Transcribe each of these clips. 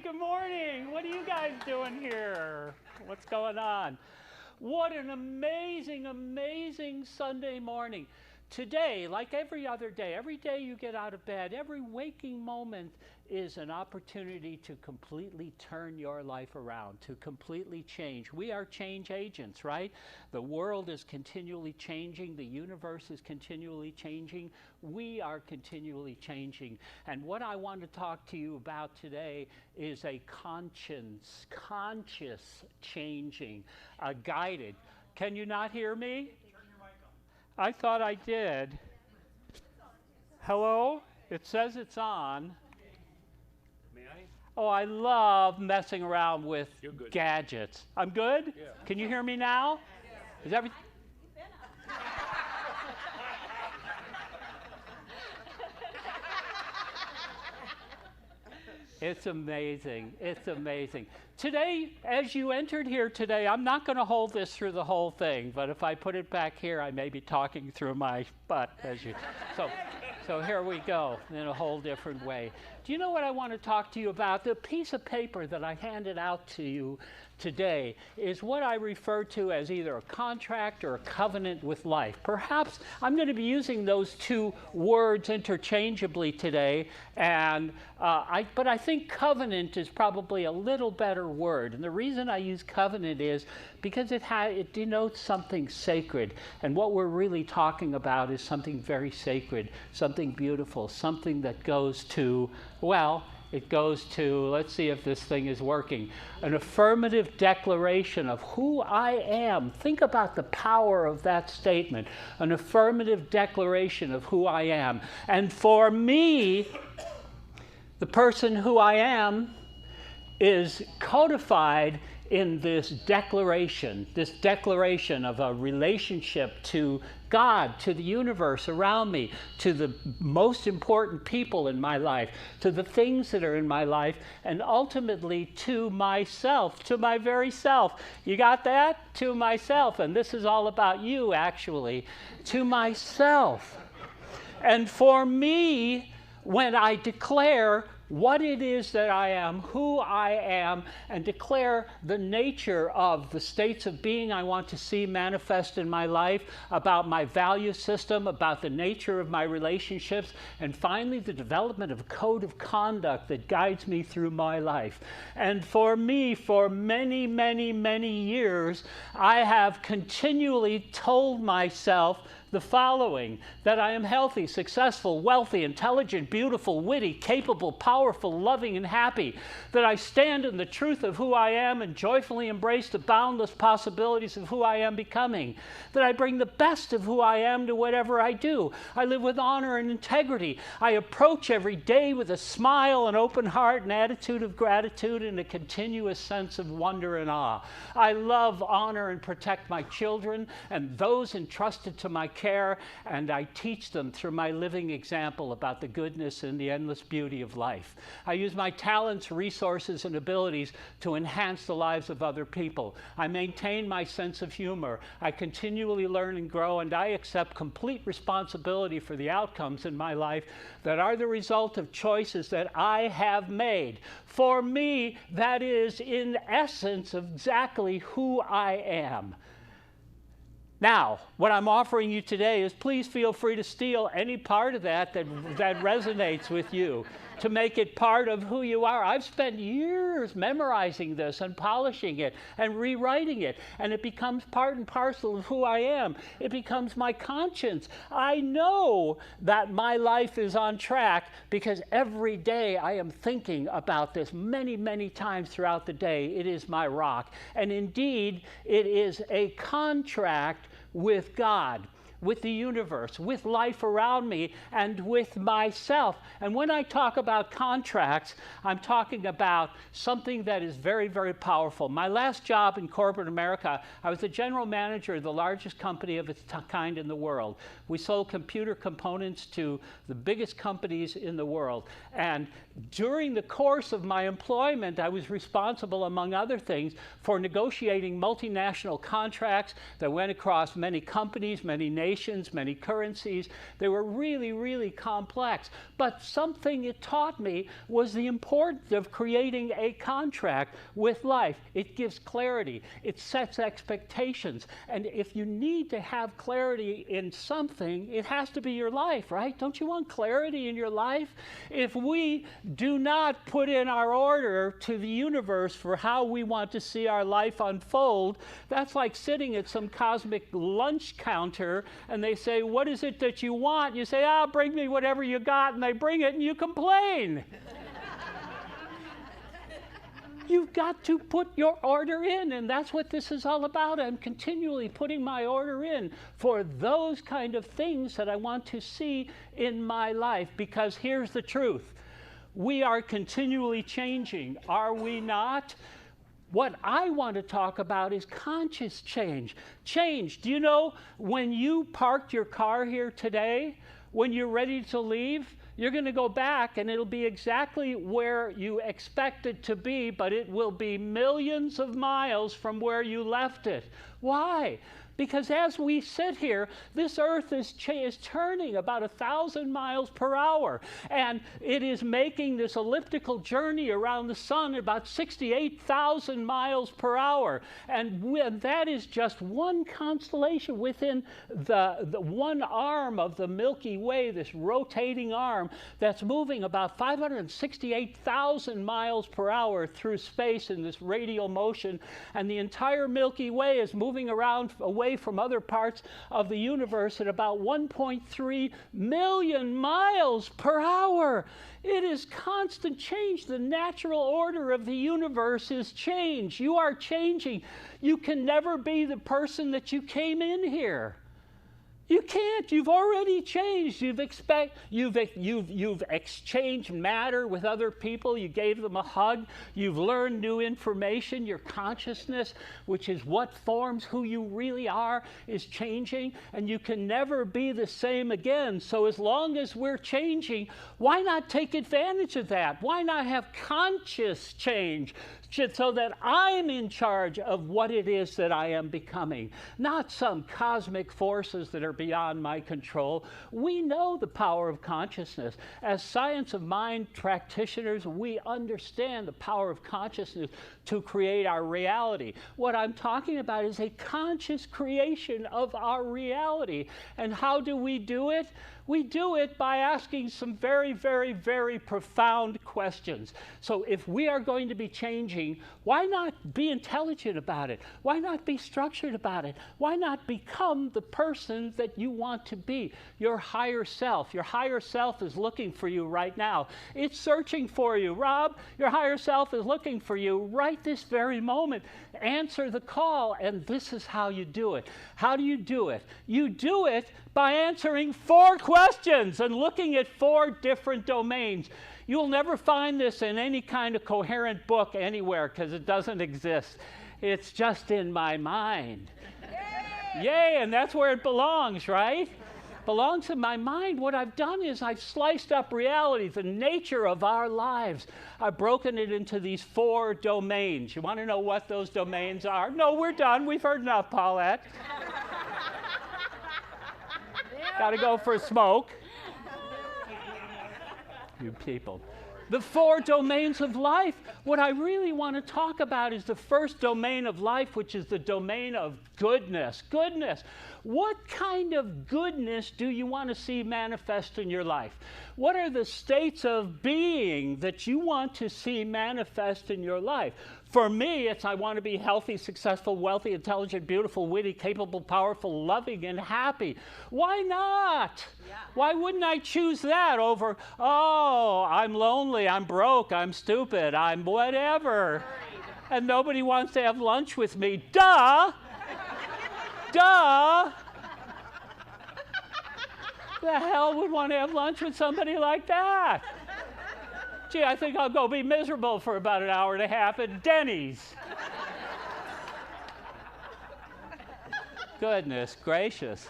Good morning. What are you guys doing here? What's going on? What an amazing, amazing Sunday morning. Today, like every other day, every day you get out of bed, every waking moment is an opportunity to completely turn your life around, to completely change. We are change agents, right? The world is continually changing. The universe is continually changing. We are continually changing. And what I want to talk to you about today is a conscious changing, a guided. Can you not hear me? I thought I did. Hello? It says it's on. May I? Oh, I love messing around with gadgets. I'm good? Yeah. Can you hear me now? Is everything? It's amazing. It's amazing. Today, as you entered here today, I'm not going to hold this through the whole thing, but if I put it back here, I may be talking through my butt as you. So here we go in a whole different way. Do you know what I want to talk to you about? The piece of paper that I handed out to you today is what I refer to as either a contract or a covenant with life. Perhaps I'm going to be using those two words interchangeably today, and but I think covenant is probably a little better word. And the reason I use covenant is because it denotes something sacred, and what we're really talking about is something very sacred, something beautiful, something that goes to, well, it goes to, let's see if this thing is working, an affirmative declaration of who I am. Think about the power of that statement, an affirmative declaration of who I am. And for me, the person who I am is codified in this declaration of a relationship to God, to the universe around me, to the most important people in my life, to the things that are in my life, and ultimately to myself, to my very self. You got that? To myself. And this is all about you, actually. To myself. And for me, when I declare what it is that I am, who I am, and declare the nature of the states of being I want to see manifest in my life, about my value system, about the nature of my relationships, and finally the development of a code of conduct that guides me through my life. And for me, for many, many, many years, I have continually told myself the following: that I am healthy, successful, wealthy, intelligent, beautiful, witty, capable, powerful, loving, and happy. That I stand in the truth of who I am and joyfully embrace the boundless possibilities of who I am becoming. That I bring the best of who I am to whatever I do. I live with honor and integrity. I approach every day with a smile, an open heart, an attitude of gratitude, and a continuous sense of wonder and awe. I love, honor, and protect my children and those entrusted to my care, and I teach them through my living example about the goodness and the endless beauty of life. I use my talents, resources, and abilities to enhance the lives of other people. I maintain my sense of humor. I continually learn and grow, and I accept complete responsibility for the outcomes in my life that are the result of choices that I have made. For me, that is in essence exactly who I am. Now, what I'm offering you today is please feel free to steal any part of that resonates with you, to make it part of who you are. I've spent years memorizing this and polishing it and rewriting it, and it becomes part and parcel of who I am. It becomes my conscience. I know that my life is on track because every day I am thinking about this many, many times throughout the day. It is my rock. And indeed, it is a contract with God, with the universe, with life around me, and with myself. And when I talk about contracts, I'm talking about something that is very, very powerful. My last job in corporate America, I was the general manager of the largest company of its kind in the world. We sold computer components to the biggest companies in the world. And during the course of my employment, I was responsible, among other things, for negotiating multinational contracts that went across many companies, many nations, nations, many currencies. They were really, really complex. But something it taught me was the importance of creating a contract with life. It gives clarity. It sets expectations. And if you need to have clarity in something, it has to be your life, right? Don't you want clarity in your life? If we do not put in our order to the universe for how we want to see our life unfold, that's like sitting at some cosmic lunch counter and they say, what is it that you want? You say, bring me whatever you got, and they bring it and you complain. You've got to put your order in, and that's what this is all about. I'm continually putting my order in for those kind of things that I want to see in my life, because here's the truth. We are continually changing, are we not? What I want to talk about is conscious change. Change. Do you know when you parked your car here today, when you're ready to leave, you're going to go back and it'll be exactly where you expect it to be, but it will be millions of miles from where you left it. Why? Because as we sit here, this earth is turning about 1,000 miles per hour, and it is making this elliptical journey around the sun about 68,000 miles per hour. And that is just one constellation within the one arm of the Milky Way, this rotating arm that's moving about 568,000 miles per hour through space in this radial motion. And the entire Milky Way is moving around away from other parts of the universe at about 1.3 million miles per hour. It is constant change. The natural order of the universe is change. You are changing. You can never be the person that you came in here. You can't. You've already changed. You've exchanged matter with other people. You gave them a hug. You've learned new information. Your consciousness, which is what forms who you really are, is changing, and you can never be the same again. So as long as we're changing, why not take advantage of that? Why not have conscious change so that I'm in charge of what it is that I am becoming, not some cosmic forces that are beyond my control? We know the power of consciousness. As science of mind practitioners, we understand the power of consciousness to create our reality. What I'm talking about is a conscious creation of our reality. And how do we do it? We do it by asking some very, very, very profound questions. So if we are going to be changing, why not be intelligent about it? Why not be structured about it? Why not become the person that you want to be? Your higher self. Your higher self is looking for you right now. It's searching for you. Rob, your higher self is looking for you right this very moment. Answer the call, and this is how you do it. How do you do it? You do it by answering 4 questions and looking at 4 different domains. You'll never find this in any kind of coherent book anywhere because it doesn't exist. It's just in my mind. Yay, and that's where it belongs, right? Belongs in my mind. What I've done is I've sliced up reality, the nature of our lives. I've broken it into these 4 domains. You want to know what those domains are? No, we're done. We've heard enough, Paulette. Got to go for a smoke. You people. The 4 domains of life. What I really want to talk about is the first domain of life, which is the domain of goodness. Goodness. What kind of goodness do you want to see manifest in your life? What are the states of being that you want to see manifest in your life? For me, it's I want to be healthy, successful, wealthy, intelligent, beautiful, witty, capable, powerful, loving, and happy. Why not? Yeah. Why wouldn't I choose that over, oh, I'm lonely, I'm broke, I'm stupid, I'm whatever, and nobody wants to have lunch with me? Duh! Duh! The hell would want to have lunch with somebody like that? Gee, I think I'll go be miserable for about an hour and a half at Denny's. Goodness gracious.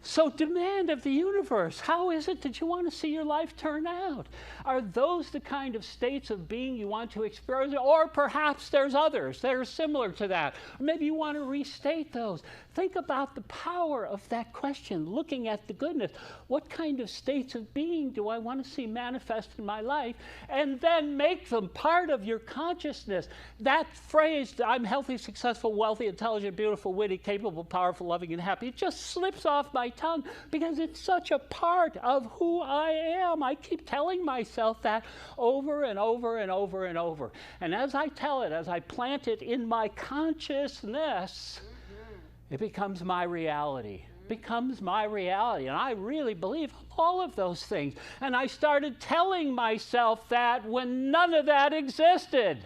So demand of the universe, how is it that you want to see your life turn out? Are those the kind of states of being you want to experience? Or perhaps there's others that are similar to that. Or maybe you want to restate those. Think about the power of that question, looking at the goodness. What kind of states of being do I want to see manifest in my life? And then make them part of your consciousness. That phrase, I'm healthy, successful, wealthy, intelligent, beautiful, witty, capable, powerful, loving, and happy, it just slips off my tongue because it's such a part of who I am. I keep telling myself that over and over and over and over. And as I tell it, as I plant it in my consciousness, it becomes my reality. Becomes my reality. And I really believe all of those things. And I started telling myself that when none of that existed.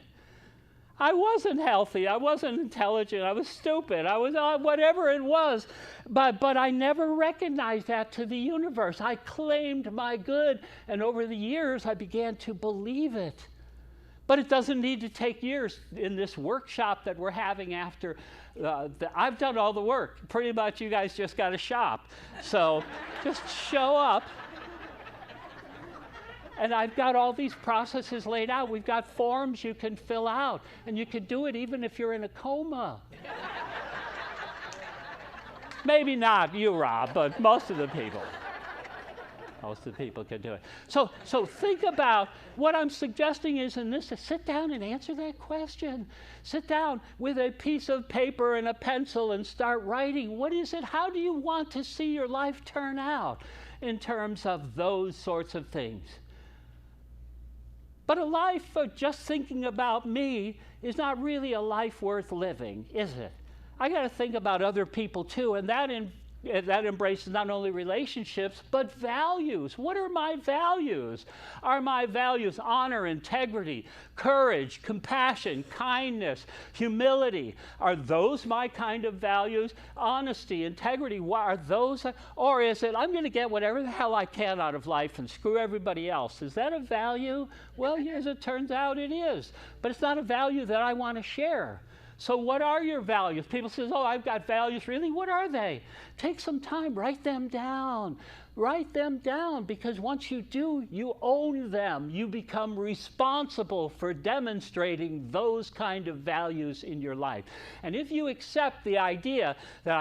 I wasn't healthy, I wasn't intelligent, I was stupid, I was whatever it was. But I never recognized that to the universe. I claimed my good, and over the years I began to believe it. But it doesn't need to take years. In this workshop that we're having after, I've done all the work. Pretty much you guys just got to shop. So just show up. And I've got all these processes laid out. We've got forms you can fill out. And you can do it even if you're in a coma. Maybe not you, Rob, but most of the people. Most of the people can do it. So think about what I'm suggesting is in this, sit down and answer that question. Sit down with a piece of paper and a pencil and start writing. What is it? How do you want to see your life turn out in terms of those sorts of things? But a life of just thinking about me is not really a life worth living, is it? I got to think about other people too, and that embraces not only relationships, but values. What are my values? Are my values honor, integrity, courage, compassion, kindness, humility? Are those my kind of values? Honesty, integrity, are those? Or is it, I'm going to get whatever the hell I can out of life and screw everybody else? Is that a value? Well, as it turns out, it is. But it's not a value that I want to share. So what are your values? People say, oh, I've got values. Really? What are they? Take some time. Write them down. Write them down, because once you do, you own them. You become responsible for demonstrating those kind of values in your life. And if you accept the idea that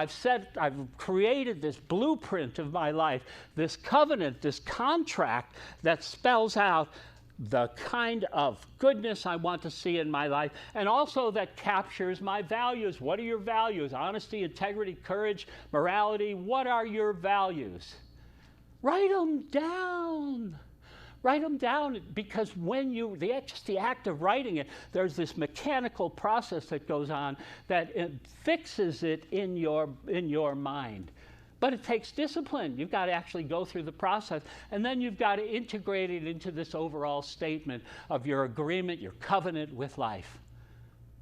I've created this blueprint of my life, this covenant, this contract that spells out the kind of goodness I want to see in my life, and also that captures my values. What are your values? Honesty, integrity, courage, morality. What are your values? Write them down. Write them down, because when just the act of writing it, there's this mechanical process that goes on that it fixes it in your mind. But it takes discipline. You've got to actually go through the process, and then you've got to integrate it into this overall statement of your agreement, your covenant with life.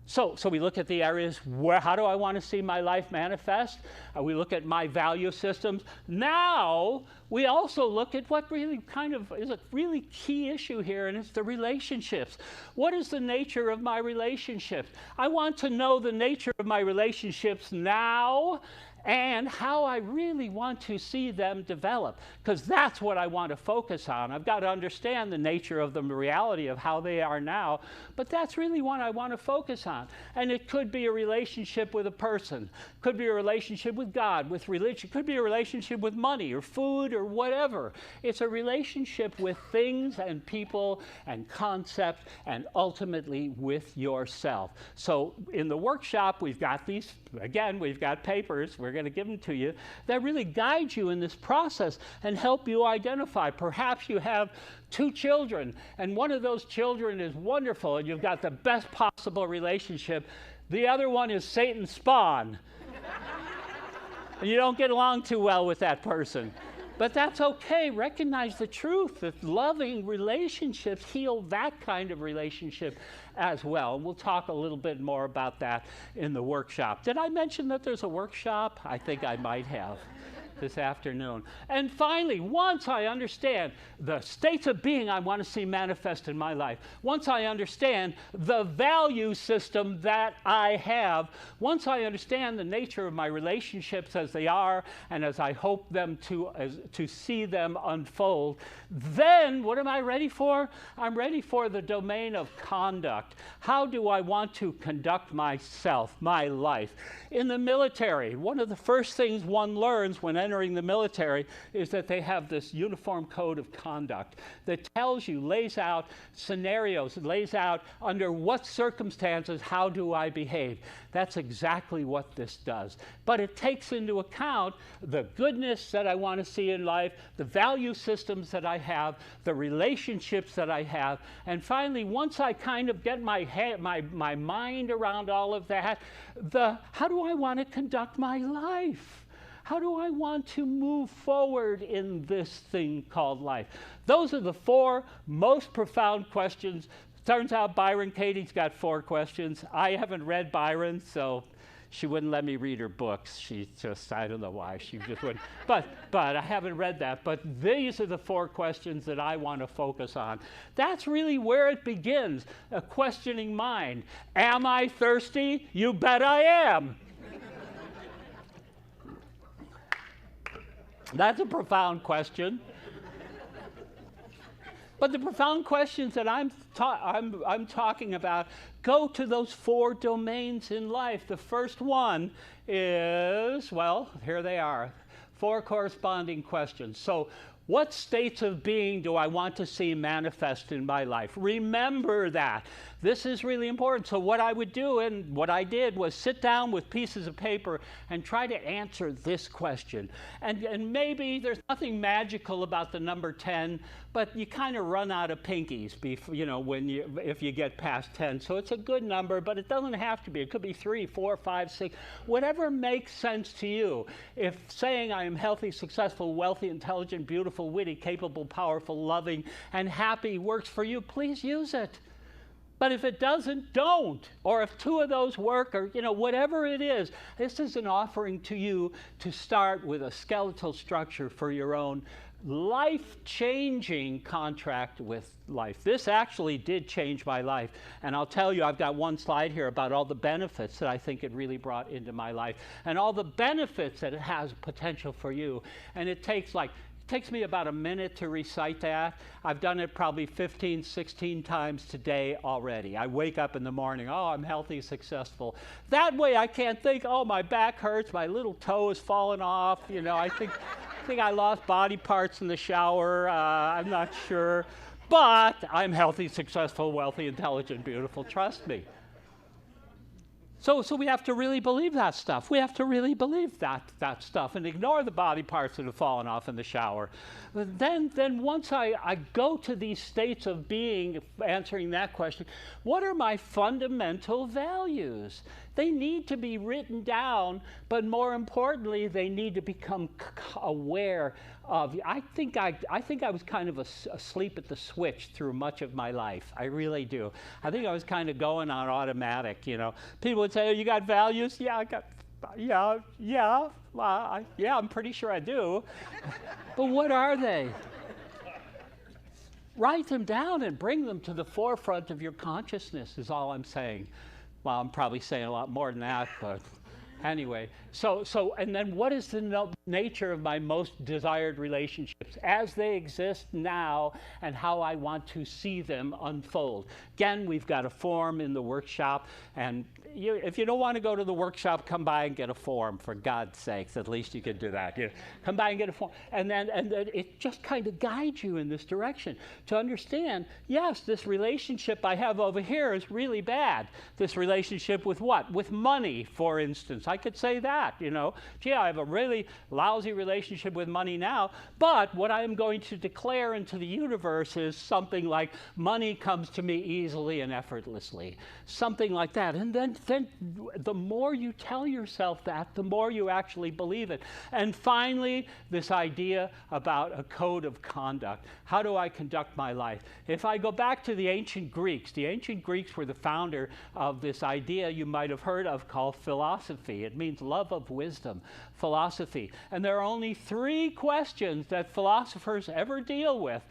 So we look at the areas how do I want to see my life manifest? We look at my value systems. Now we also look at what really kind of is a really key issue here, and it's the relationships. What is the nature of my relationships? I want to know the nature of my relationships now, and how I really want to see them develop, because that's what I want to focus on. I've got to understand the nature of the reality of how they are now, but that's really what I want to focus on. And it could be a relationship with a person, could be a relationship with God, with religion, could be a relationship with money or food or whatever. It's a relationship with things and people and concepts, and ultimately with yourself. So in the workshop, we've got these, again, we've got papers, we're going to give them to you, that really guide you in this process and help you identify. Perhaps you have 2 children, and one of those children is wonderful, and you've got the best possible relationship. The other one is Satan's spawn. And you don't get along too well with that person. But that's okay. Recognize the truth that loving relationships heal that kind of relationship as well. And we'll talk a little bit more about that in the workshop. Did I mention that there's a workshop? I think I might have. this afternoon. And finally, once I understand the states of being I want to see manifest in my life, once I understand the value system that I have, once I understand the nature of my relationships as they are and as I hope them to see them unfold, then what am I ready for? I'm ready for the domain of conduct. How do I want to conduct myself, my life? In the military, one of the first things one learns when entering the military is that they have this uniform code of conduct that tells you, lays out scenarios, lays out under what circumstances, how do I behave. That's exactly what this does. But it takes into account the goodness that I want to see in life, the value systems that I have, the relationships that I have, and finally, once I kind of get my mind around all of that, how do I want to conduct my life? How do I want to move forward in this thing called life? Those are the four most profound questions. Turns out Byron Katie's got 4 questions. I haven't read Byron, so she wouldn't let me read her books. She just, I don't know why, she just wouldn't. But I haven't read that. But these are the 4 questions that I want to focus on. That's really where it begins, a questioning mind. Am I thirsty? You bet I am. That's a profound question. But the profound questions that I'm talking about go to those 4 domains in life. The first one is, well, here they are, 4 corresponding questions. So, what states of being do I want to see manifest in my life? Remember that. This is really important. So what I would do, and what I did, was sit down with pieces of paper and try to answer this question. And maybe there's nothing magical about the number 10, but you kind of run out of pinkies, if you get past 10. So it's a good number, but it doesn't have to be. It could be 3, 4, 5, 6, whatever makes sense to you. If saying I am healthy, successful, wealthy, intelligent, beautiful, witty, capable, powerful, loving, and happy works for you, please use it. But if it doesn't, don't. Or if 2 of those work, or whatever it is, this is an offering to you to start with a skeletal structure for your own life-changing contract with life. This actually did change my life. And I'll tell you, I've got one slide here about all the benefits that I think it really brought into my life and all the benefits that it has potential for you. And it takes me about a minute to recite that. I've done it probably 15, 16 times today already. I wake up in the morning, oh, I'm healthy, successful. That way I can't think, oh, my back hurts, my little toe has fallen off. I think I lost body parts in the shower. I'm not sure. But I'm healthy, successful, wealthy, intelligent, beautiful. Trust me. So we have to really believe that stuff. We have to really believe that stuff and ignore the body parts that have fallen off in the shower. Then once I go to these states of being, answering that question, what are my fundamental values? They need to be written down, but more importantly, they need to become aware of. I think I was kind of asleep at the switch through much of my life. I really do. I think I was kind of going on automatic. People would say, "Oh, you got values?" Yeah, I got. Yeah. I'm pretty sure I do. But what are they? Write them down and bring them to the forefront of your consciousness. Is all I'm saying. Well, I'm probably saying a lot more than that, but anyway. And then what is the nature of my most desired relationships as they exist now and how I want to see them unfold? Again, we've got a form in the workshop, and if you don't want to go to the workshop, come by and get a form, for God's sakes. At least you can do that. Come by and get a form. And then it just kind of guides you in this direction to understand, yes, this relationship I have over here is really bad. This relationship with what? With money, for instance. I could say that, Gee, I have a really lousy relationship with money now, but what I am going to declare into the universe is something like money comes to me easily and effortlessly. Something like that. And then then the more you tell yourself that, the more you actually believe it. And finally, this idea about a code of conduct. How do I conduct my life? If I go back to the ancient Greeks were the founder of this idea you might have heard of called philosophy. It means love of wisdom, philosophy. And there are only 3 questions that philosophers ever deal with.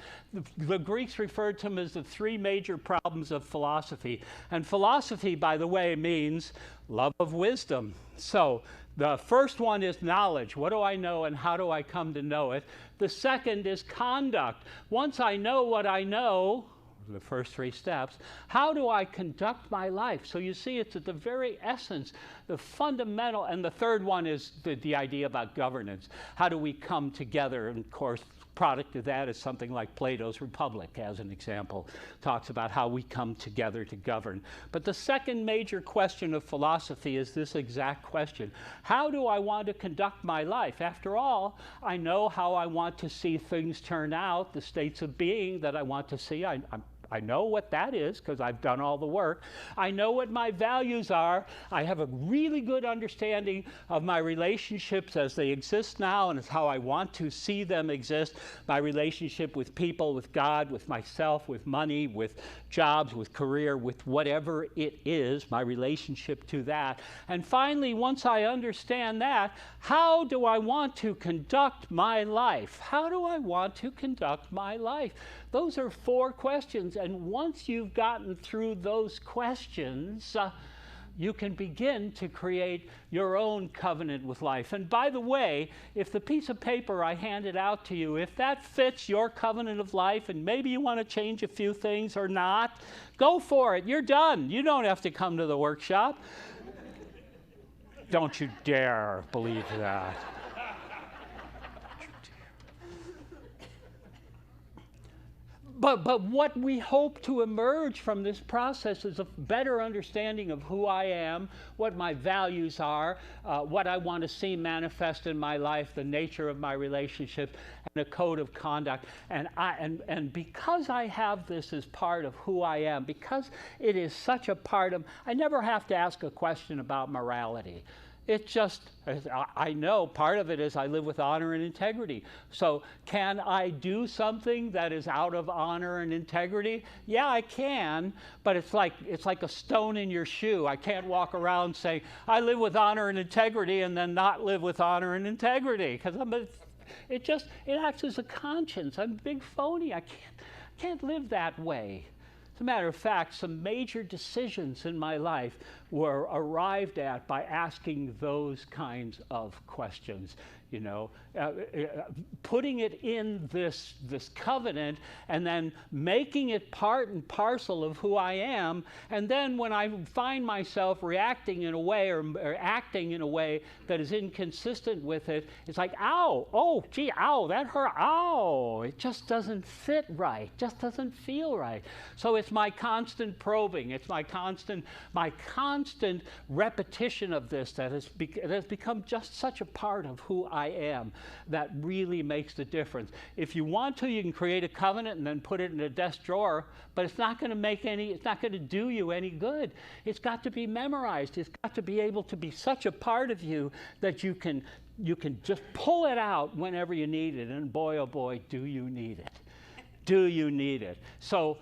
The Greeks referred to them as the 3 major problems of philosophy. And philosophy, by the way, means love of wisdom. So the first one is knowledge. What do I know and how do I come to know it? The second is conduct. Once I know what I know, the first 3 steps, how do I conduct my life? So you see, it's at the very essence, the fundamental, and the third one is the idea about governance. How do we come together? And of course, product of that is something like Plato's Republic, as an example, talks about how we come together to govern. But the second major question of philosophy is this exact question. How do I want to conduct my life? After all, I know how I want to see things turn out, the states of being that I want to see. I know what that is because I've done all the work. I know what my values are. I have a really good understanding of my relationships as they exist now and as how I want to see them exist. My relationship with people, with God, with myself, with money, with jobs, with career, with whatever it is, my relationship to that. And finally, once I understand that, how do I want to conduct my life? How do I want to conduct my life? Those are 4 questions, and once you've gotten through those questions, you can begin to create your own covenant with life. And by the way, if the piece of paper I handed out to you, if that fits your covenant of life, and maybe you want to change a few things or not, go for it. You're done. You don't have to come to the workshop. Don't you dare believe that. But what we hope to emerge from this process is a better understanding of who I am, what my values are, what I want to see manifest in my life, the nature of my relationship, and a code of conduct. And because I have this as part of who I am, because it is such a part of, I never have to ask a question about morality. It just, I know part of it is I live with honor and integrity. So can I do something that is out of honor and integrity? Yeah, I can, but it's like a stone in your shoe. I can't walk around saying, I live with honor and integrity and then not live with honor and integrity. Because it acts as a conscience. I'm a big phony. I can't live that way. As a matter of fact, some major decisions in my life were arrived at by asking those kinds of questions. You know, putting it in this covenant and then making it part and parcel of who I am. And then when I find myself reacting in a way or acting in a way that is inconsistent with it, it's like, ow, oh, gee, ow, that hurt, ow. It just doesn't fit right, just doesn't feel right. So it's my constant probing, it's my constant repetition of this that has become just such a part of who I am that really makes the difference. If you want to, you can create a covenant and then put it in a desk drawer, but it's not going to do you any good. It's got to be memorized. It's got to be able to be such a part of you that you can just pull it out whenever you need it. And boy, oh boy, do you need it. Do you need it? So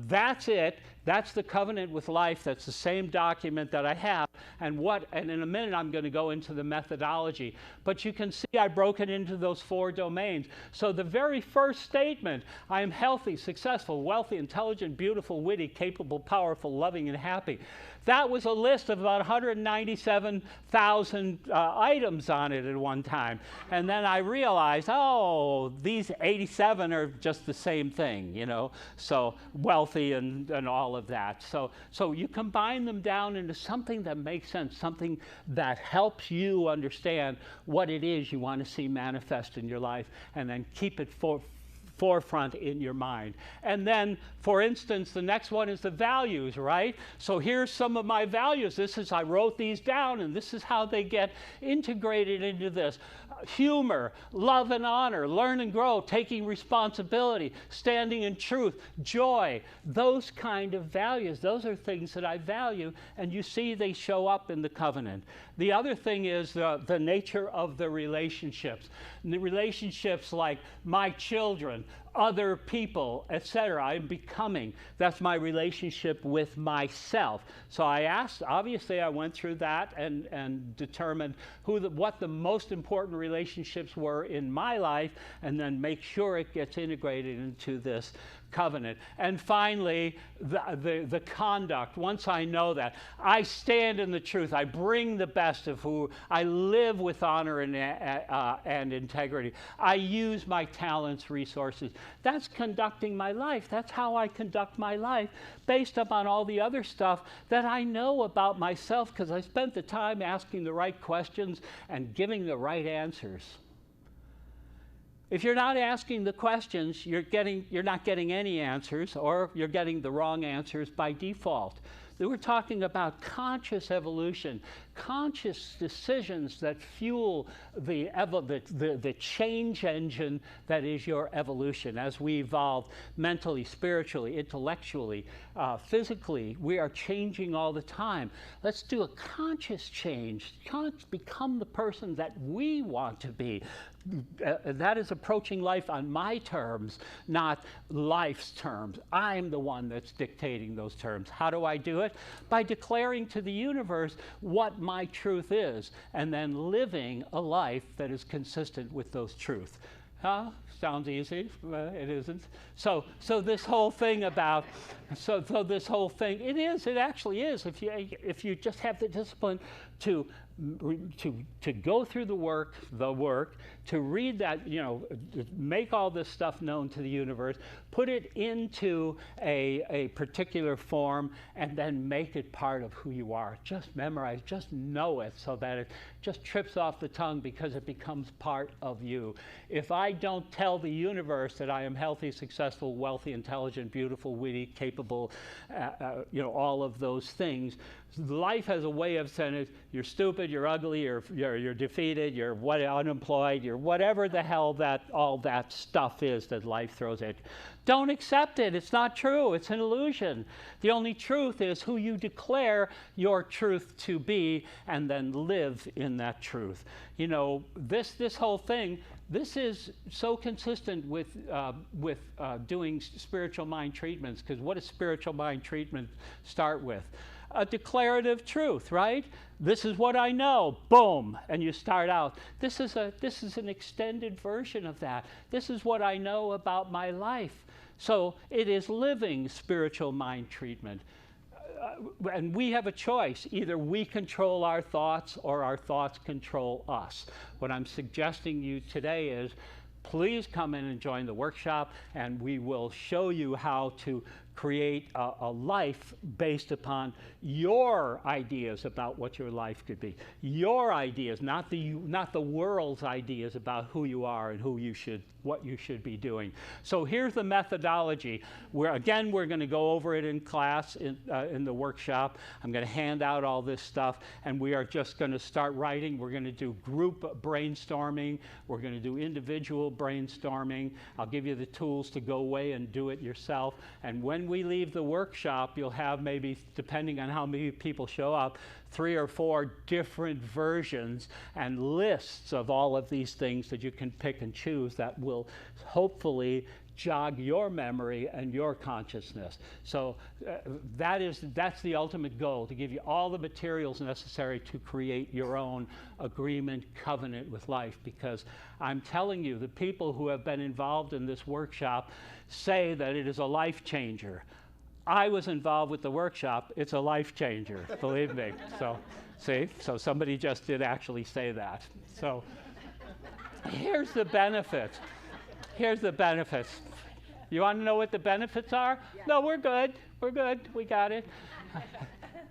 that's it. That's the covenant with life. That's the same document that I have. And in a minute, I'm going to go into the methodology. But you can see I broke it into those 4 domains. So the very first statement, I am healthy, successful, wealthy, intelligent, beautiful, witty, capable, powerful, loving, and happy. That was a list of about 197,000 items on it at one time. And then I realized, oh, these 87 are just the same thing, you know. So wealthy and all of that. So you combine them down into something that makes sense, something that helps you understand what it is you want to see manifest in your life, and then keep it forefront in your mind. And then, for instance, the next one is the values, right? So here's some of my values. I wrote these down, and this is how they get integrated into this. Humor, love and honor, learn and grow, taking responsibility, standing in truth, joy, those kind of values. Those are things that I value, and you see they show up in the covenant. The other thing is the nature of the relationships. And the relationships like my children, other people, etc. I'm becoming. That's my relationship with myself. So I asked, obviously I went through that and determined what the most important relationships were in my life, and then make sure it gets integrated into this covenant. And finally, the conduct. Once I know that, I stand in the truth. I bring the best of who I live with honor and integrity. I use my talents, resources. That's conducting my life. That's how I conduct my life, based upon all the other stuff that I know about myself, because I spent the time asking the right questions and giving the right answers. If you're not asking the questions, you're not getting any answers, or you're getting the wrong answers by default. We're talking about conscious evolution, conscious decisions that fuel the change engine that is your evolution. As we evolve mentally, spiritually, intellectually, physically, we are changing all the time. Let's do a conscious change, become the person that we want to be. That is approaching life on my terms, not life's terms. I'm the one that's dictating those terms. How do I do it? By declaring to the universe what my truth is, and then living a life that is consistent with those truths. Huh? Sounds easy, it isn't. So this whole thing about, this whole thing, it actually is. If you just have the discipline to go through the work, to read that, make all this stuff known to the universe, put it into a particular form, and then make it part of who you are. Just memorize, just know it, so that it just trips off the tongue, because it becomes part of you. If I don't tell the universe that I am healthy, successful, wealthy, intelligent, beautiful, witty, capable, all of those things, life has a way of saying, you're stupid, you're ugly, you're defeated, you're unemployed, you're whatever the hell all that stuff is that life throws at you. Don't accept it. It's not true. It's an illusion. The only truth is who you declare your truth to be, and then live in that truth. This whole thing, this is so consistent with doing spiritual mind treatments, because what does spiritual mind treatment start with? A declarative truth, right? This is what I know. Boom, and you start out. This is an extended version of that. This is what I know about my life. So it is living spiritual mind treatment. And we have a choice. Either we control our thoughts, or our thoughts control us. What I'm suggesting you today is, please come in and join the workshop, and we will show you how to create a life based upon your ideas about what your life could be. Your ideas, not the world's ideas about who you are and what you should be doing. So here's the methodology. We're going to go over it in class in the workshop. I'm going to hand out all this stuff, and we are just going to start writing. We're going to do group brainstorming. We're going to do individual brainstorming. I'll give you the tools to go away and do it yourself. And when we leave the workshop, you'll have, maybe, depending on how many people show up, 3 or 4 different versions and lists of all of these things that you can pick and choose that will hopefully jog your memory and your consciousness. So that's the ultimate goal, to give you all the materials necessary to create your own agreement, covenant with life. Because I'm telling you, the people who have been involved in this workshop say that it is a life changer. I was involved with the workshop. It's a life changer, believe me. So, see? So somebody just did actually say that. So here's the benefits. Here's the benefits. You want to know what the benefits are? Yeah. No, we're good. We're good. We got it.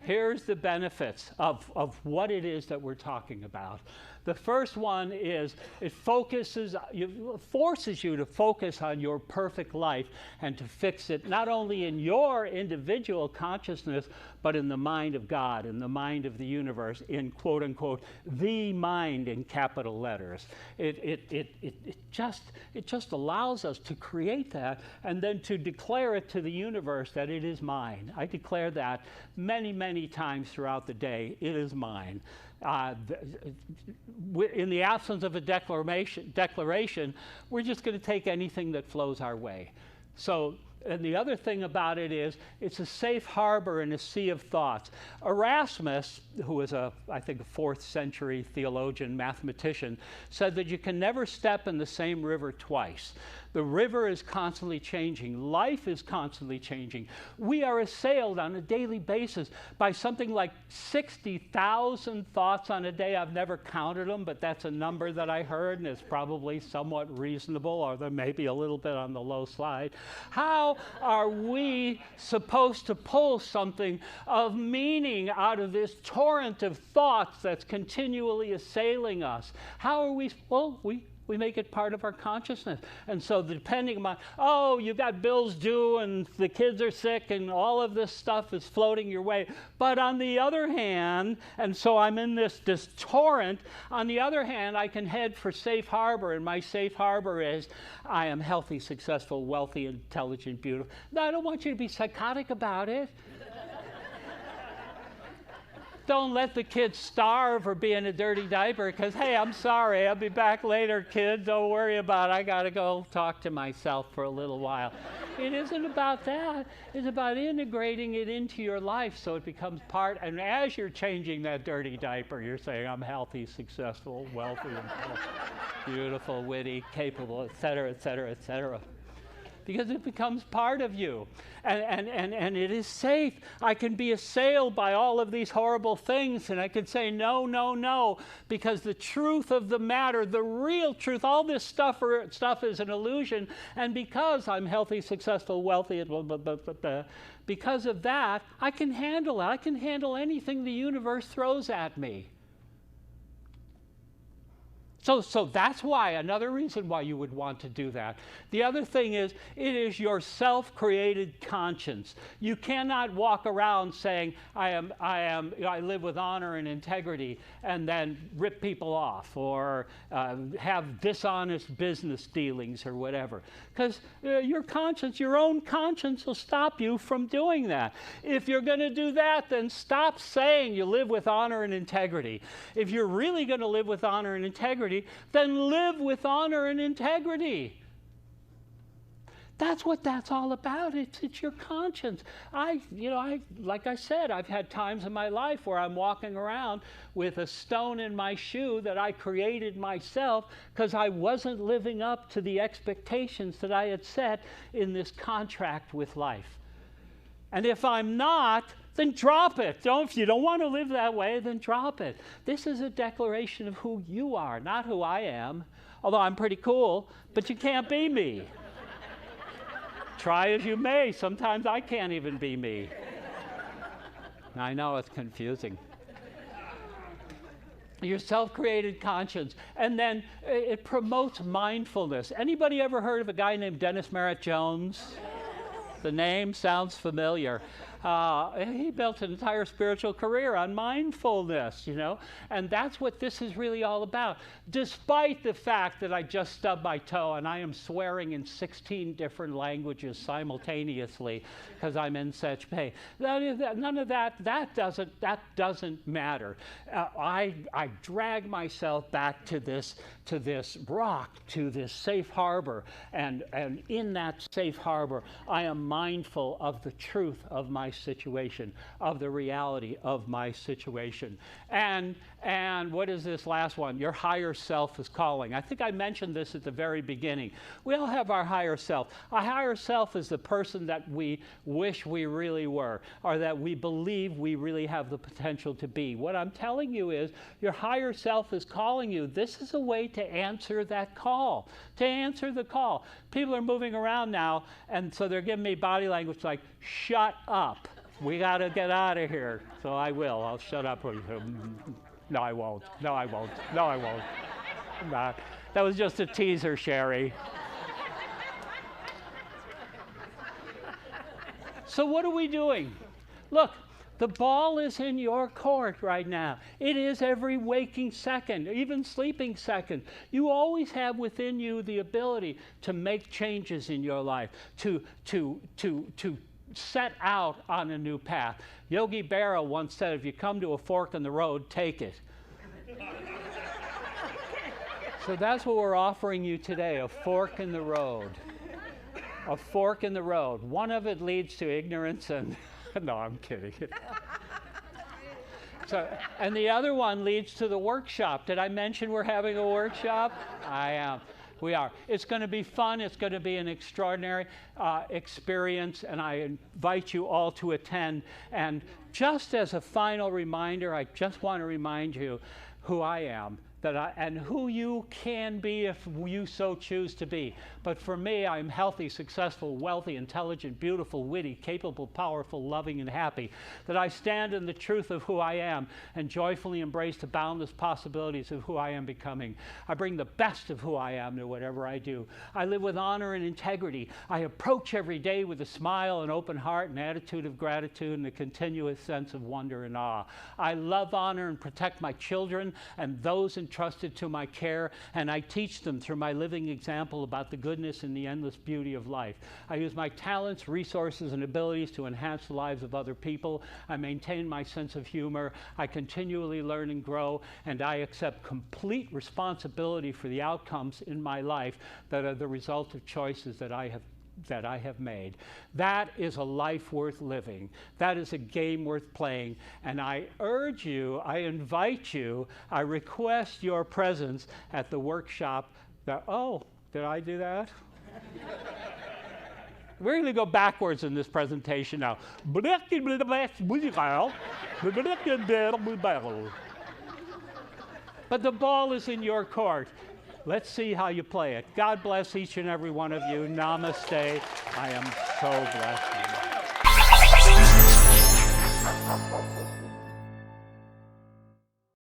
Here's the benefits of what it is that we're talking about. The first one is it forces you to focus on your perfect life and to fix it not only in your individual consciousness, but in the mind of God, in the mind of the universe, in quote unquote, the mind in capital letters. It just allows us to create that and then to declare it to the universe that it is mine. I declare that many, many times throughout the day. It is mine. In the absence of a declaration, we're just going to take anything that flows our way. So, and the other thing about it is, it's a safe harbor in a sea of thoughts. Erasmus, who was I think a 4th century theologian, mathematician, said that you can never step in the same river twice. The river is constantly changing. Life is constantly changing. We are assailed on a daily basis by something like 60,000 thoughts on a day. I've never counted them, but that's a number that I heard, and it's probably somewhat reasonable, or there may be a little bit on the low side. How are we supposed to pull something of meaning out of this torrent of thoughts that's continually assailing us? How are we? Well, we make it part of our consciousness. And so depending on, oh, you've got bills due and the kids are sick and all of this stuff is floating your way. But on the other hand, and so I'm in this torrent, on the other hand, I can head for safe harbor, and my safe harbor is, I am healthy, successful, wealthy, intelligent, beautiful. No, I don't want you to be psychotic about it. Don't let the kids starve or be in a dirty diaper because, hey, I'm sorry, I'll be back later, kid. Don't worry about it. I got to go talk to myself for a little while. It isn't about that. It's about integrating it into your life so it becomes part. And as you're changing that dirty diaper, you're saying, I'm healthy, successful, wealthy, beautiful, witty, capable, et cetera, et cetera, et cetera. Because it becomes part of you. And it is safe. I can be assailed by all of these horrible things, and I can say, no, no, no, because the truth of the matter, the real truth, all this stuff is an illusion, and because I'm healthy, successful, wealthy, because of that, I can handle it. I can handle anything the universe throws at me. So that's why, another reason why you would want to do that. The other thing is, it is your self-created conscience. You cannot walk around saying, I live with honor and integrity, and then rip people off, or have dishonest business dealings or whatever. Because your conscience, your own conscience will stop you from doing that. If you're going to do that, then stop saying you live with honor and integrity. If you're really going to live with honor and integrity, then live with honor and integrity. That's what that's all about. It's your conscience. Like I said, I've had times in my life where I'm walking around with a stone in my shoe that I created myself because I wasn't living up to the expectations that I had set in this contract with life. And if I'm not, then drop it. If you don't want to live that way, then drop it. This is a declaration of who you are, not who I am. Although I'm pretty cool, but you can't be me. Try as you may, sometimes I can't even be me. I know it's confusing. Your self-created conscience. And then it promotes mindfulness. Anybody ever heard of a guy named Dennis Merritt Jones? The name sounds familiar. He built an entire spiritual career on mindfulness, and that's what this is really all about. Despite the fact that I just stubbed my toe and I am swearing in 16 different languages simultaneously because I'm in such pain. None of that doesn't matter. I drag myself back to this rock, to this safe harbor, and in that safe harbor, I am mindful of the truth of my situation, of the reality of my situation. And what is this last one? Your higher self is calling. I think I mentioned this at the very beginning. We all have our higher self. Our higher self is the person that we wish we really were, or that we believe we really have the potential to be. What I'm telling you is your higher self is calling you. This is a way to answer that call, to answer the call. People are moving around now, and so they're giving me body language like, shut up. We got to get out of here. So I will. I'll shut up. No, I won't. No, I won't. No, I won't. Nah, that was just a teaser, Sherry. So what are we doing? Look, the ball is in your court right now. It is every waking second, even sleeping second. You always have within you the ability to make changes in your life, to set out on a new path. Yogi Berra once said, if you come to a fork in the road, take it. So that's what we're offering you today, a fork in the road. A fork in the road. One of it leads to ignorance and, no, I'm kidding. So, and the other one leads to the workshop. Did I mention we're having a workshop? I am. We are. It's going to be fun. It's going to be an extraordinary experience, and I invite you all to attend. And just as a final reminder, I just want to remind you who I am. And who you can be if you so choose to be. But for me, I'm healthy, successful, wealthy, intelligent, beautiful, witty, capable, powerful, loving, and happy. That I stand in the truth of who I am and joyfully embrace the boundless possibilities of who I am becoming. I bring the best of who I am to whatever I do. I live with honor and integrity. I approach every day with a smile, an open heart, an attitude of gratitude, and a continuous sense of wonder and awe. I love, honor, and protect my children and those entrusted to my care, and I teach them through my living example about the goodness and the endless beauty of life. I use my talents, resources, and abilities to enhance the lives of other people. I maintain my sense of humor. I continually learn and grow, and I accept complete responsibility for the outcomes in my life that are the result of choices that I have made. That is a life worth living. That is a game worth playing. And I urge you, I invite you, I request your presence at the workshop. Oh, did I do that? We're going to go backwards in this presentation now. But the ball is in your court. Let's see how you play it. God bless each and every one of you. Namaste. I am so blessed.